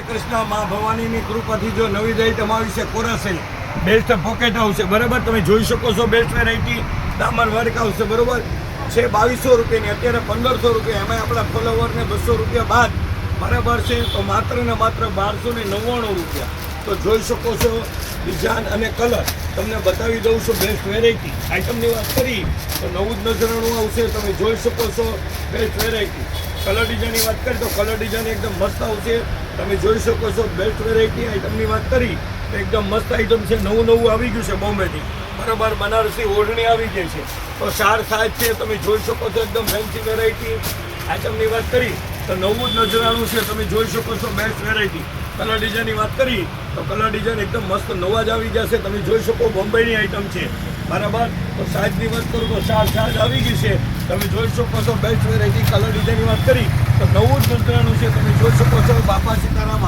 કૃષ્ણ મા ભવાનીની કૃપાથી જો નવી આઈટમ આવી છે કોરાસેલ બેસ્ટ પોકેટ આવશે બરાબર. તમે જોઈ શકો છો બેસ્ટ વેરાયટી ડામર વર્ક આવશે બરાબર. છે 2200 રૂપિયાની, અત્યારે 1500 રૂપિયા. એમાં આપણા ફોલોવરને 200 રૂપિયા બાદ બરાબર છે. તો માત્ર ને માત્ર 1299 રૂપિયા. તો જોઈ શકો છો ડિઝાઇન અને કલર તમને બતાવી દઉં છું. બેસ્ટ વેરાયટી આઈટમની વાત કરી તો નવું જ નજરાણું આવશે. તમે જોઈ શકો છો બેસ્ટ વેરાયટી. કલર ડિઝાઇનની વાત કરી તો કલર ડિઝાઇન એકદમ મસ્ત આવશે. તમે જોઈ શકો છો બેસ્ટ વેરાયટી આઈટમની વાત કરી તો એકદમ મસ્ત આઈટમ છે. નવું આવી ગયું છે બોમ્બેથી બરાબર. બનારસી ઓઢણી આવી ગઈ છે. તો 4 સાઇઝ છે. તમે જોઈ શકો છો એકદમ ફેન્સી વેરાયટી આઈટમની વાત કરી તો નવું જ નજરાણું છે. તમે જોઈ શકો છો બેસ્ટ વેરાયટી. કલર ડિઝાઇનની વાત કરી તો કલર ડિઝાઇન એકદમ મસ્ત નવા જ આવી જશે. તમે જોઈ શકો બોમ્બેની આઈટમ છે બરાબર. તો સાઇઝની વાત કરું તો 4 સાઇઝ આવી ગઈ છે. તમે જોઈ શકો છો બેસ્ટ વેરાયટી. કલર ડિઝાઇનની વાત કરી તો નવું જ નજરાણું છે. તમે જોઈ શકો છો બાપા સીતારામ